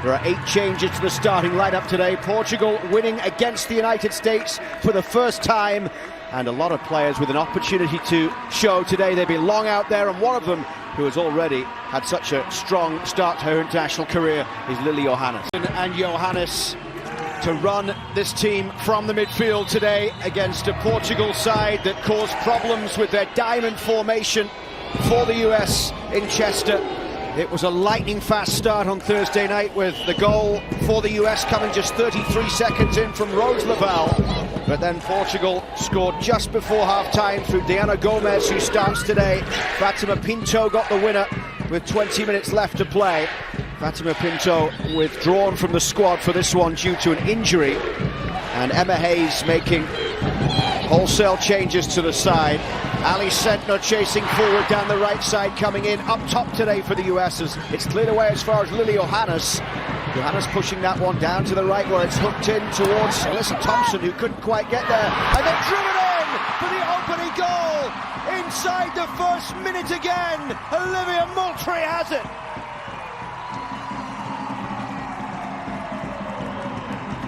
There are 8 changes to the starting lineup today. Portugal winning against the United States for the first time, and a lot of players with an opportunity to show today. They belong out there, and one of them, who has already had such a strong start to her international career, is Lily Johannes. And Johannes to run this team from the midfield today against a Portugal side that caused problems with their diamond formation for the US in Chester. It was a lightning-fast start on Thursday night, with the goal for the US coming just 33 seconds in from Rose Lavelle. But then Portugal scored just before half-time through Diana Gomez, who starts today. Fatima Pinto got the winner with 20 minutes left to play. Fatima Pinto withdrawn from the squad for this one due to an injury. And Emma Hayes making wholesale changes to the side. Ali Sentner chasing forward down the right side, coming in up top today for the US as it's cleared away as far as Lily Johannes. Johannes pushing that one down to the right where it's hooked in towards Alyssa Thompson, who couldn't quite get there, and then driven in for the opening goal. Inside the first minute again, Olivia Moultrie has it.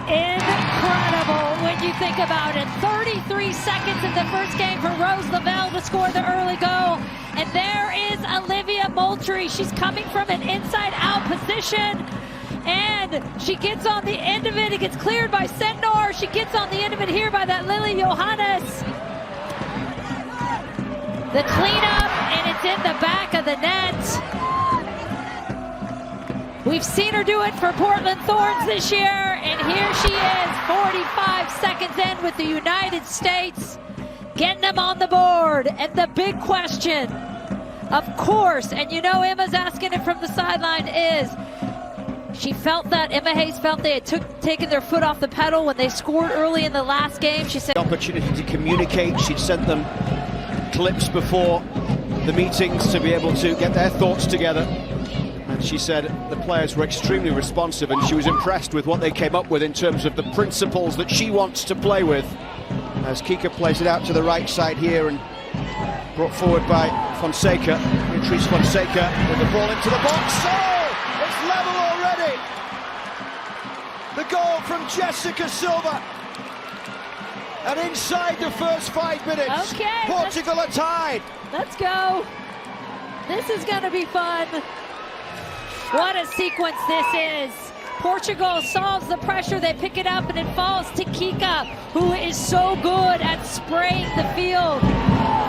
Incredible when you think about it. 33 seconds in the first game for Rose Lavelle to score the early goal. And there is Olivia Moultrie. She's coming from an inside-out position. And she gets on the end of it. It gets cleared by Sentner. She gets on the end of it here by that Lily Johannes. The cleanup, and it's in the back of the net. We've seen her do it for Portland Thorns this year, and here she is, 45 seconds in with the United States, getting them on the board. And the big question, of course, and you know Emma's asking it from the sideline, is she felt that, Emma Hayes felt they had taken their foot off the pedal when they scored early in the last game. She said, opportunity to communicate. She'd sent them clips before the meetings to be able to get their thoughts together. And she said the players were extremely responsive, and she was impressed with what they came up with in terms of the principles that she wants to play with. As Kika plays it out to the right side here and brought forward by Fonseca. Beatrice Fonseca with the ball into the box. Oh, it's level already. The goal from Jessica Silva. And inside the first 5 minutes, okay, Portugal are tied. Let's go. This is going to be fun. What a sequence this is. Portugal solves the pressure, they pick it up, and it falls to Kika, who is so good at spraying the field.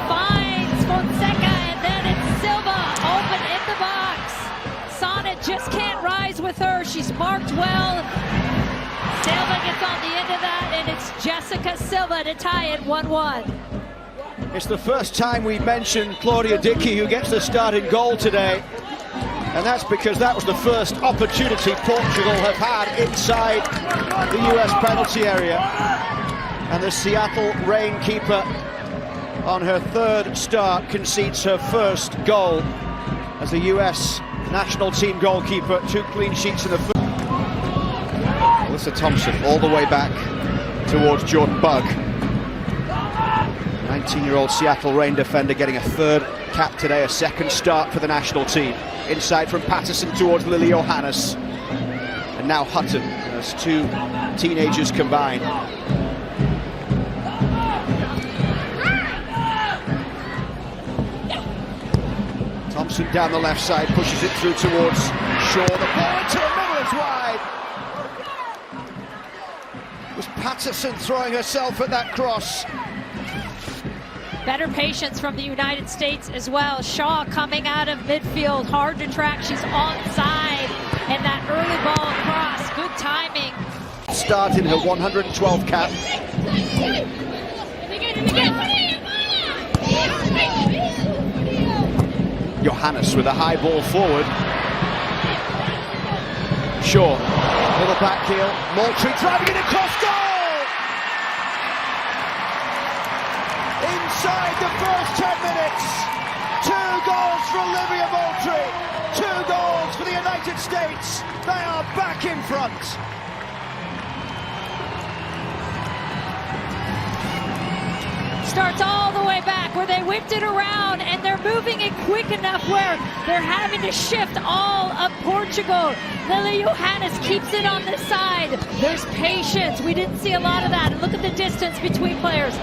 Finds Fonseca, and then it's Silva, open in the box. Sonnet just can't rise with her, she's marked well. Silva gets on the end of that, and it's Jessica Silva to tie it 1-1. It's the first time we mentioned Claudia Dickey, who gets the starting goal today. And that's because that was the first opportunity Portugal have had inside the US penalty area. And the Seattle Reign keeper on her third start concedes her first goal as the US national team goalkeeper. 2 clean sheets in the first. Alyssa Thompson all the way back towards Jordan Bugg. 19-year-old Seattle Reign defender getting a third cap today, a second start for the national team. Inside from Patterson towards Lily Johannes. And now Hutton as 2 teenagers combine. Thompson down the left side, pushes it through towards Shaw. The ball into the middle, it's wide. It was Patterson throwing herself at that cross. Better patience from the United States as well. Shaw coming out of midfield, hard to track. She's onside, and that early ball across, good timing. Started her 112 cap. Johannes with a high ball forward. Shaw, little back heel. Moultrie driving it across goal! Inside the first 10 minutes, 2 goals for Olivia Moultrie, 2 goals for the United States. They are back in front. Starts all the way back where they whipped it around, and they're moving it quick enough where they're having to shift all of Portugal. Lily Johannes keeps it on this side. There's patience. We didn't see a lot of that. And look at the distance between players.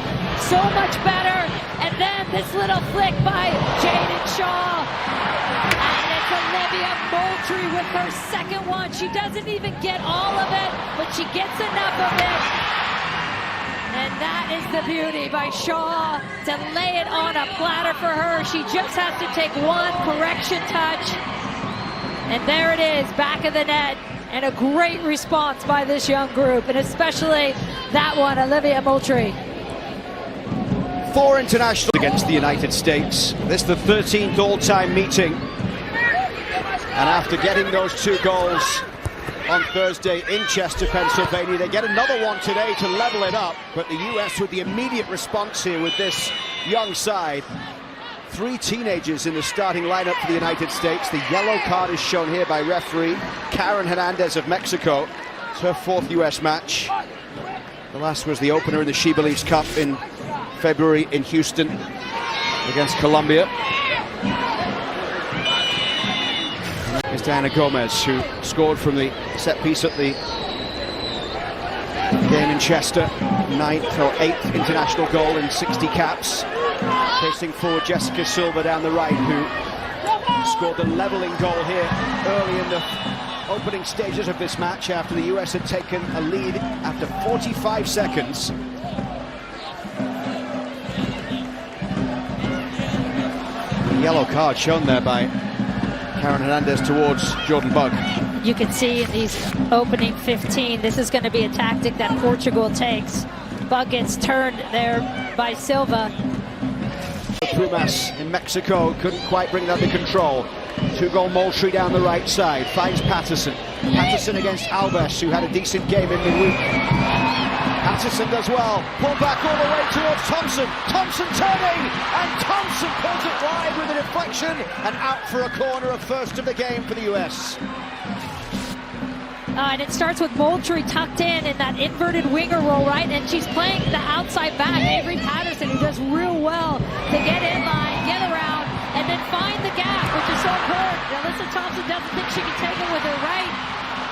So much better. And then this little flick by Jaden Shaw. And it's Olivia Moultrie with her second one. She doesn't even get all of it, but she gets enough of it. And that is the beauty by Shaw to lay it on a platter for her. She just has to take one correction touch. And there it is, back of the net. And a great response by this young group, and especially that one, Olivia Moultrie. 4 internationals against the United States. This is the 13th all-time meeting. And after getting those 2 goals on Thursday in Chester, Pennsylvania, they get another one today to level it up. But the US with the immediate response here with this young side. 3 teenagers in the starting lineup for the United States. The yellow card is shown here by referee Karen Hernandez of Mexico. It's her 4th US match. The last was the opener in the She Believes Cup in February in Houston against Colombia. Here's Diana Gomez, who scored from the set piece at the game in Chester. 9th or 8th international goal in 60 caps. Facing forward Jessica Silva down the right, who scored the levelling goal here early in the opening stages of this match after the US had taken a lead after 45 seconds. The yellow card shown there by Karen Hernandez towards Jordan Bugg. You can see in these opening 15, this is going to be a tactic that Portugal takes. Bugg gets turned there by Silva. Pumas in Mexico couldn't quite bring that under control. 2-goal Moultrie down the right side, finds Patterson. Patterson against Alves, who had a decent game in the week. Patterson does well, pull back all the way towards Thompson. Thompson turning, and Thompson pulls it wide with a deflection, and out for a corner, a first of the game for the US. And it starts with Moultrie tucked in that inverted winger role, right? And she's playing the outside back, Avery Patterson, who does real well to get in line, get around, and then find the gap, which is so important. Alyssa Thompson doesn't think she can take it with her right.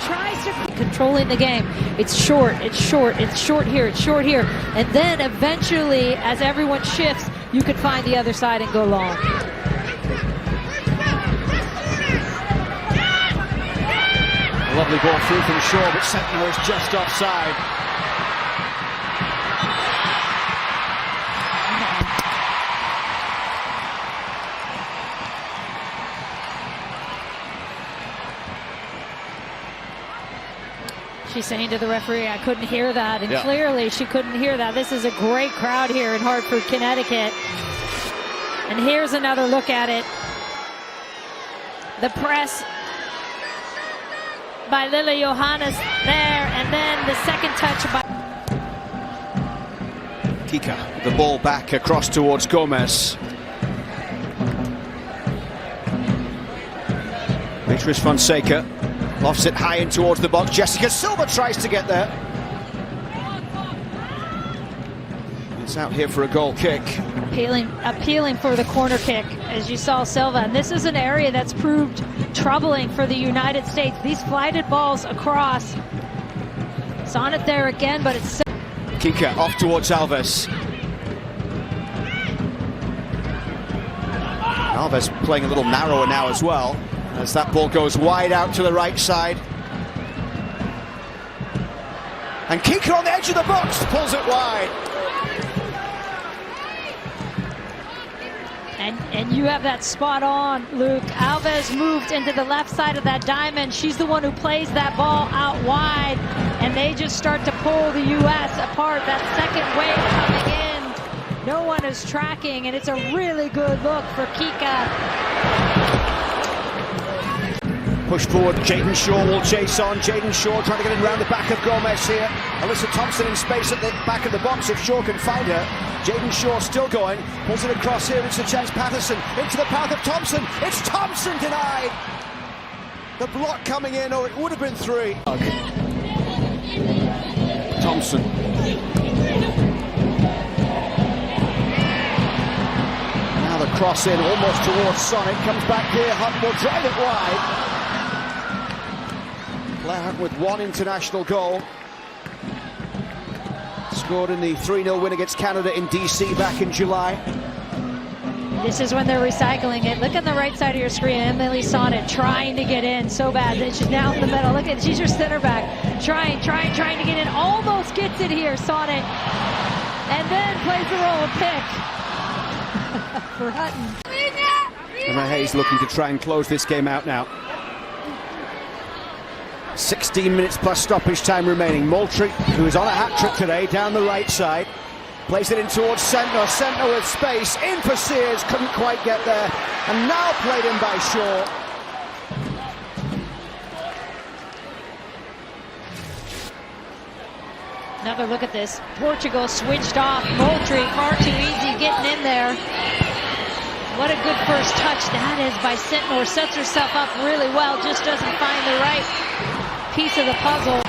Tries to controlling the game. It's short, it's short, it's short here, it's short here. And then eventually, as everyone shifts, you can find the other side and go long. A lovely ball through from Shaw, but Sentinel is just offside. She's saying to the referee, I couldn't hear that. And clearly she couldn't hear that. This is a great crowd here in Hartford, Connecticut. And here's another look at it. The press by Lily Johannes there, and then the second touch by Kika, the ball back across towards Gomez. Beatrice Fonseca lofts it high in towards the box. Jessica Silva tries to get there. It's out here for a goal kick. Appealing for the corner kick, as you saw Silva. And this is an area that's proved troubling for the United States. These flighted balls across. It's on it there again, but it's... Kika off towards Alves. Alves playing a little narrower now as well, as that ball goes wide out to the right side. And Kika on the edge of the box pulls it wide. And you have that spot on, Luke. Alves moved into the left side of that diamond. She's the one who plays that ball out wide, and they just start to pull the U.S. apart. That second wave coming in, no one is tracking, and it's a really good look for Kika. Push forward, Jaden Shaw will chase on. Jaden Shaw trying to get in around the back of Gomez here. Alyssa Thompson in space at the back of the box if Shaw can find her. Jaden Shaw still going, pulls it across here, it's a chance. Patterson into the path of Thompson. It's Thompson denied. The block coming in, or it would have been 3. Thompson. cross in almost towards Sonic, comes back here, Hunt will drive it wide. Blair Hunt with one international goal. Scored in the 3-0 win against Canada in DC back in July. This is when they're recycling it. Look on the right side of your screen. Emily Sonnet trying to get in so bad that she's now in the middle. Look at, she's your center back. Trying to get in. Almost gets it here, Sonnet. And then plays the role of pick for Hutton. Emma Hayes looking to try and close this game out now. 16 minutes plus stoppage time remaining. Moultrie, who is on a hat-trick today, down the right side. Plays it in towards Sentner. Sentner with space. In for Sears. Couldn't quite get there. And now played in by Shaw. Another look at this. Portugal switched off. Moultrie far too easy getting in there. What a good first touch that is by Sentner. Sets herself up really well. Just doesn't find the right piece of the puzzle.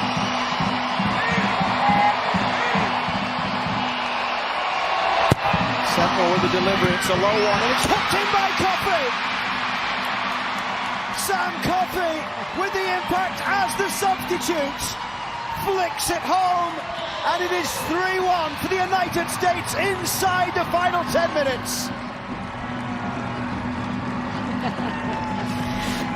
Sentner with the delivery. It's a low one. And it's hooked in by Coffey. Sam Coffey with the impact as the substitute. Flicks it home. And it is 3-1 for the United States inside the final 10 minutes.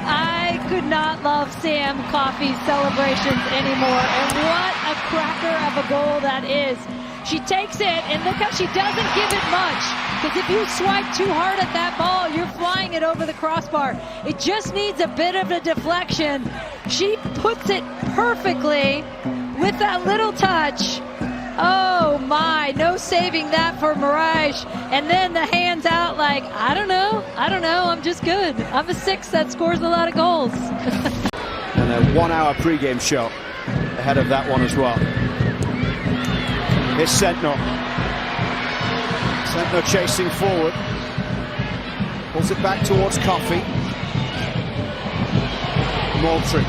I could not love Sam Coffey's celebrations anymore. And what a cracker of a goal that is. She takes it, and look how she doesn't give it much. Because if you swipe too hard at that ball, you're flying it over the crossbar. It just needs a bit of a deflection. She puts it perfectly with that little touch. Oh my, no saving that for Mirage. And then the hands out like, I don't know, I'm just good. I'm a 6 that scores a lot of goals. And a 1-hour pre-game show ahead of that one as well. Here's Sentner. Sentner chasing forward. Pulls it back towards Coffey. Moultrie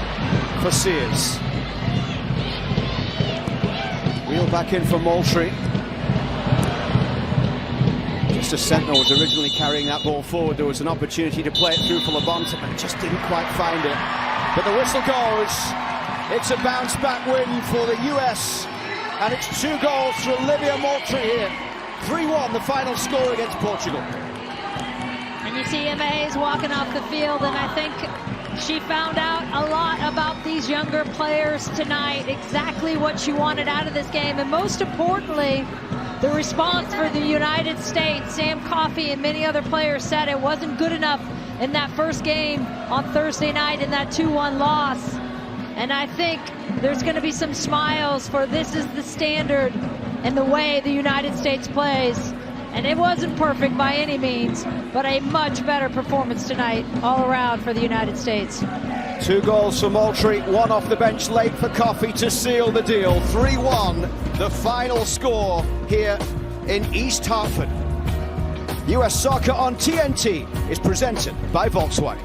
for Sears. Wheel back in for Moultrie. Just as Sentner was originally carrying that ball forward, there was an opportunity to play it through for Labonte, but just didn't quite find it. But the whistle goes. It's a bounce-back win for the US. And it's 2 goals for Olivia Moultrie here. 3-1, the final score against Portugal. And you see Emma Hayes walking off the field, and I think she found out a lot about these younger players tonight, exactly what she wanted out of this game, and most importantly, the response for the United States. Sam Coffey and many other players said it wasn't good enough in that first game on Thursday night in that 2-1 loss. And I think there's going to be some smiles for this is the standard and the way the United States plays. And it wasn't perfect by any means, but a much better performance tonight all around for the United States. 2 goals for Moultrie, 1 off the bench late for Coffey to seal the deal. 3-1, the final score here in East Hartford. US Soccer on TNT is presented by Volkswagen.